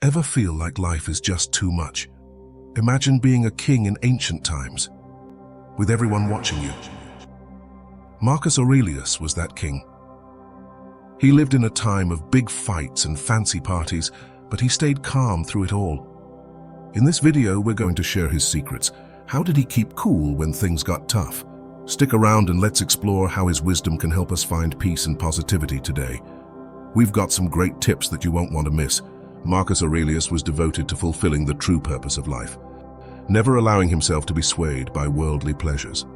Ever feel like life is just too much? Imagine being a king in ancient times, with everyone watching you. Marcus Aurelius was that king. He lived in a time of big fights and fancy parties, but he stayed calm through it all. In this video, we're going to share his secrets. How did he keep cool when things got tough? Stick around and let's explore how his wisdom can help us find peace and positivity today. We've got some great tips that you won't want to miss. Marcus Aurelius was devoted to fulfilling the true purpose of life, never allowing himself to be swayed by worldly pleasures.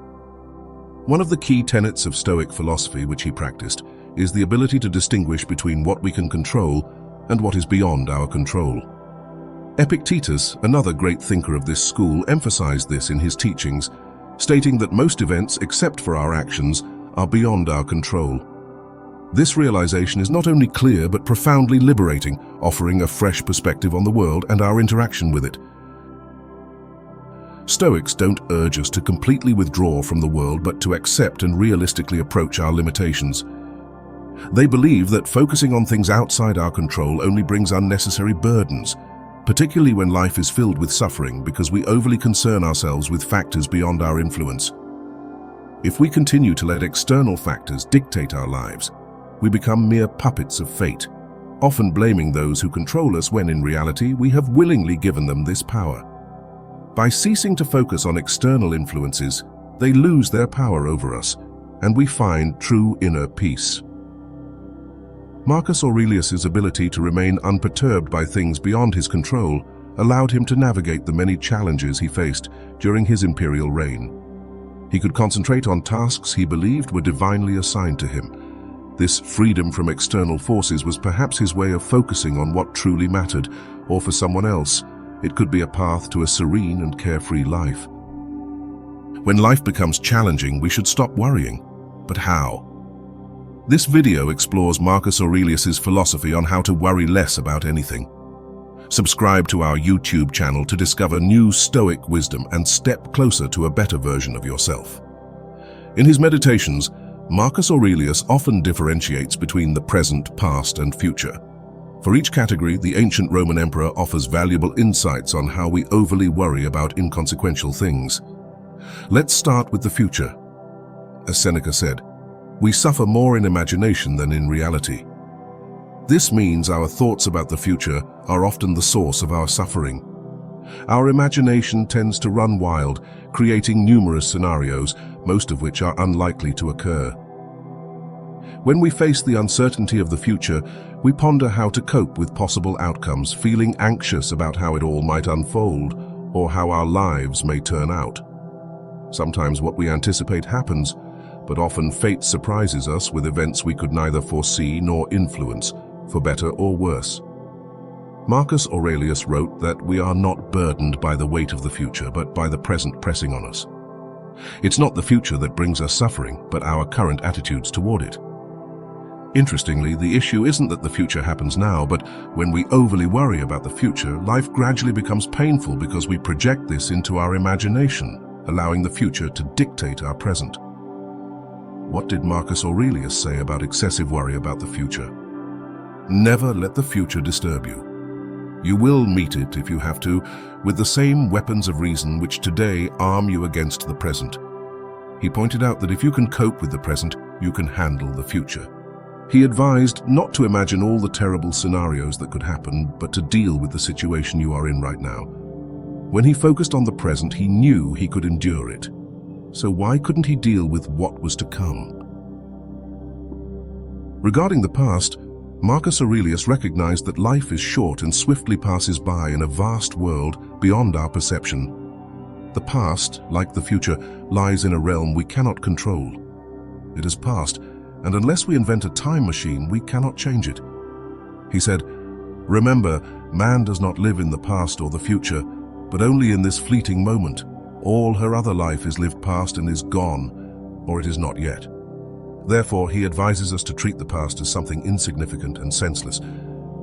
One of the key tenets of Stoic philosophy which he practiced is the ability to distinguish between what we can control and what is beyond our control. Epictetus, another great thinker of this school, emphasized this in his teachings, stating that most events, except for our actions, are beyond our control. This realization is not only clear but profoundly liberating, offering a fresh perspective on the world and our interaction with it. Stoics don't urge us to completely withdraw from the world but to accept and realistically approach our limitations. They believe that focusing on things outside our control only brings unnecessary burdens, particularly when life is filled with suffering because we overly concern ourselves with factors beyond our influence. If we continue to let external factors dictate our lives, we become mere puppets of fate, often blaming those who control us when in reality we have willingly given them this power. By ceasing to focus on external influences, they lose their power over us, and we find true inner peace. Marcus Aurelius's ability to remain unperturbed by things beyond his control allowed him to navigate the many challenges he faced during his imperial reign. He could concentrate on tasks he believed were divinely assigned to him. This freedom from external forces was perhaps his way of focusing on what truly mattered, or for someone else, it could be a path to a serene and carefree life. When life becomes challenging, we should stop worrying. But how? This video explores Marcus Aurelius's philosophy on how to worry less about anything. Subscribe to our YouTube channel to discover new Stoic wisdom and step closer to a better version of yourself. In his meditations, Marcus Aurelius often differentiates between the present, past, and future. For each category, the ancient Roman emperor offers valuable insights on how we overly worry about inconsequential things. Let's start with the future. As Seneca said, we suffer more in imagination than in reality. This means our thoughts about the future are often the source of our suffering. Our imagination tends to run wild, creating numerous scenarios, most of which are unlikely to occur. When we face the uncertainty of the future, we ponder how to cope with possible outcomes, feeling anxious about how it all might unfold or how our lives may turn out. Sometimes what we anticipate happens, but often fate surprises us with events we could neither foresee nor influence, for better or worse. Marcus Aurelius wrote that we are not burdened by the weight of the future, but by the present pressing on us. It's not the future that brings us suffering, but our current attitudes toward it. Interestingly, the issue isn't that the future happens now, but when we overly worry about the future, life gradually becomes painful because we project this into our imagination, allowing the future to dictate our present. What did Marcus Aurelius say about excessive worry about the future? Never let the future disturb you. You will meet it, if you have to, with the same weapons of reason which today arm you against the present. He pointed out that if you can cope with the present, you can handle the future. He advised not to imagine all the terrible scenarios that could happen, but to deal with the situation you are in right now. When he focused on the present, he knew he could endure it. So why couldn't he deal with what was to come? Regarding the past, Marcus Aurelius recognized that life is short and swiftly passes by in a vast world beyond our perception. The past, like the future, lies in a realm we cannot control. It has passed, and unless we invent a time machine, we cannot change it. He said, "Remember, man does not live in the past or the future, but only in this fleeting moment. All her other life is lived past and is gone, or it is not yet." Therefore, he advises us to treat the past as something insignificant and senseless,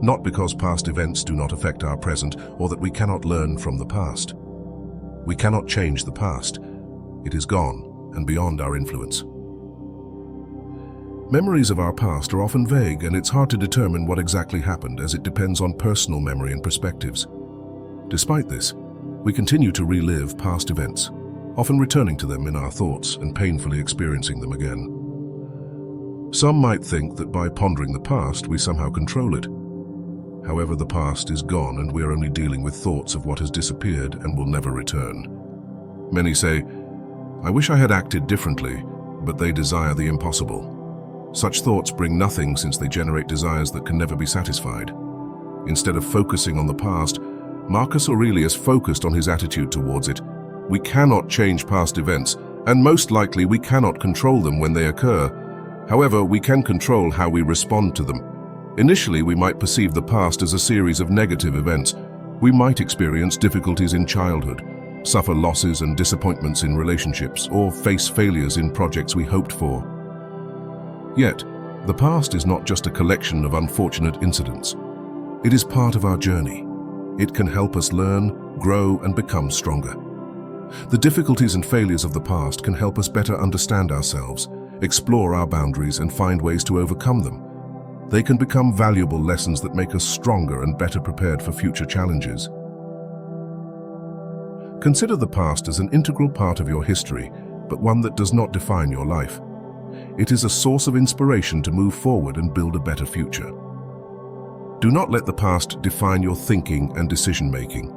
not because past events do not affect our present or that we cannot learn from the past. We cannot change the past. It is gone and beyond our influence. Memories of our past are often vague, and it's hard to determine what exactly happened, as it depends on personal memory and perspectives. Despite this, we continue to relive past events, often returning to them in our thoughts and painfully experiencing them again. Some might think that by pondering the past, we somehow control it. However, the past is gone, and we are only dealing with thoughts of what has disappeared and will never return. Many say, "I wish I had acted differently," but they desire the impossible. Such thoughts bring nothing, since they generate desires that can never be satisfied. Instead of focusing on the past, Marcus Aurelius focused on his attitude towards it. We cannot change past events, and most likely we cannot control them when they occur. However, we can control how we respond to them. Initially, we might perceive the past as a series of negative events. We might experience difficulties in childhood, suffer losses and disappointments in relationships, or face failures in projects we hoped for. Yet, the past is not just a collection of unfortunate incidents. It is part of our journey. It can help us learn, grow, and become stronger. The difficulties and failures of the past can help us better understand ourselves, explore our boundaries, and find ways to overcome them. They can become valuable lessons that make us stronger and better prepared for future challenges. Consider the past as an integral part of your history, but one that does not define your life. It is a source of inspiration to move forward and build a better future. Do not let the past define your thinking and decision-making.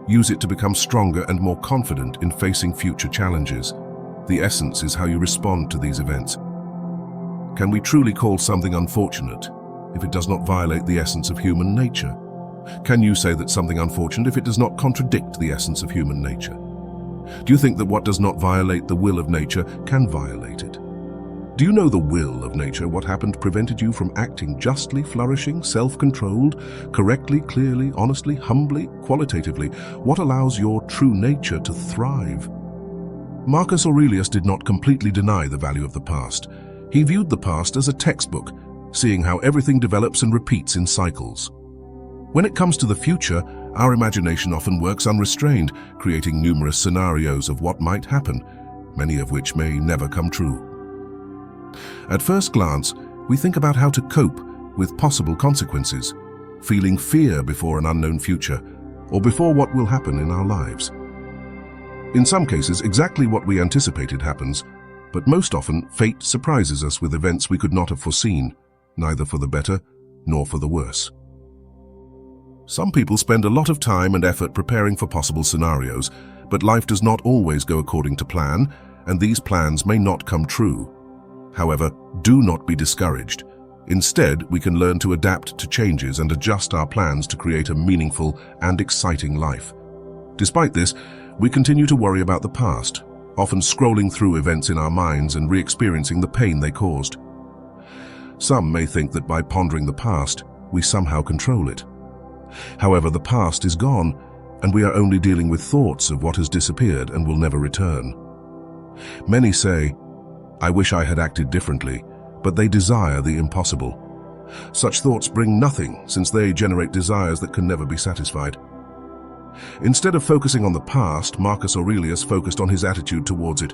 Use it to become stronger and more confident in facing future challenges. The essence is how you respond to these events. Can we truly call something unfortunate if it does not violate the essence of human nature? Can you say that something unfortunate if it does not contradict the essence of human nature? Do you think that what does not violate the will of nature can violate it? Do you know the will of nature? What happened prevented you from acting justly, flourishing, self-controlled, correctly, clearly, honestly, humbly, qualitatively? What allows your true nature to thrive? Marcus Aurelius did not completely deny the value of the past. He viewed the past as a textbook, seeing how everything develops and repeats in cycles. When it comes to the future, our imagination often works unrestrained, creating numerous scenarios of what might happen, many of which may never come true. At first glance, we think about how to cope with possible consequences, feeling fear before an unknown future, or before what will happen in our lives. In some cases, exactly what we anticipated happens, but most often, fate surprises us with events we could not have foreseen, neither for the better nor for the worse. Some people spend a lot of time and effort preparing for possible scenarios, but life does not always go according to plan, and these plans may not come true. However, do not be discouraged. Instead, we can learn to adapt to changes and adjust our plans to create a meaningful and exciting life. Despite this, we continue to worry about the past, often scrolling through events in our minds and re-experiencing the pain they caused. Some may think that by pondering the past, we somehow control it. However, the past is gone, and we are only dealing with thoughts of what has disappeared and will never return. Many say, "I wish I had acted differently," but they desire the impossible. Such thoughts bring nothing, since they generate desires that can never be satisfied. Instead of focusing on the past, Marcus Aurelius focused on his attitude towards it.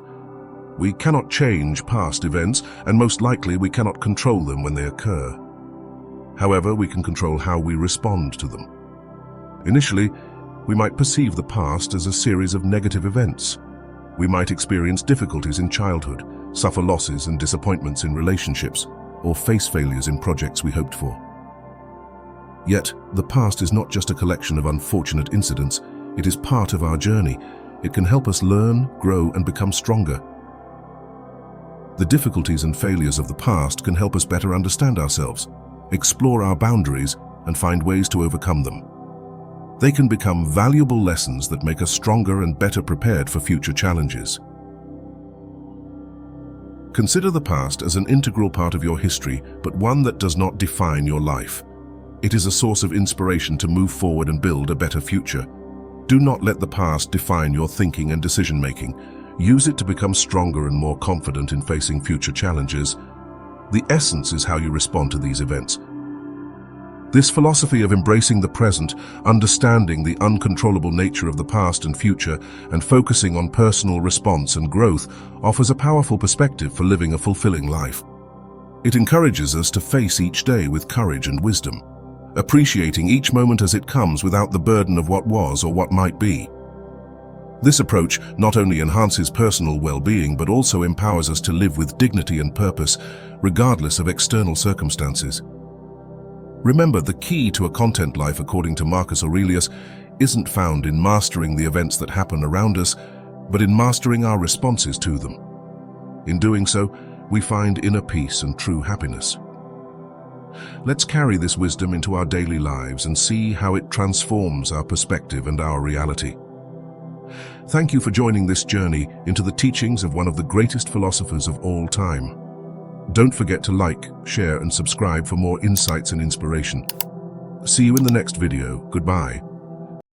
We cannot change past events, and most likely we cannot control them when they occur. However, we can control how we respond to them. Initially, we might perceive the past as a series of negative events. We might experience difficulties in childhood, suffer losses and disappointments in relationships, or face failures in projects we hoped for. Yet, the past is not just a collection of unfortunate incidents. It is part of our journey. It can help us learn, grow, and become stronger. The difficulties and failures of the past can help us better understand ourselves, explore our boundaries, and find ways to overcome them. They can become valuable lessons that make us stronger and better prepared for future challenges. Consider the past as an integral part of your history, but one that does not define your life. It is a source of inspiration to move forward and build a better future. Do not let the past define your thinking and decision-making. Use it to become stronger and more confident in facing future challenges. The essence is how you respond to these events. This philosophy of embracing the present, understanding the uncontrollable nature of the past and future, and focusing on personal response and growth offers a powerful perspective for living a fulfilling life. It encourages us to face each day with courage and wisdom, appreciating each moment as it comes without the burden of what was or what might be. This approach not only enhances personal well-being but also empowers us to live with dignity and purpose, regardless of external circumstances. Remember, the key to a content life, according to Marcus Aurelius, isn't found in mastering the events that happen around us, but in mastering our responses to them. In doing so, we find inner peace and true happiness. Let's carry this wisdom into our daily lives and see how it transforms our perspective and our reality. Thank you for joining this journey into the teachings of one of the greatest philosophers of all time. Don't forget to like, share, and subscribe for more insights and inspiration. See you in the next video. Goodbye.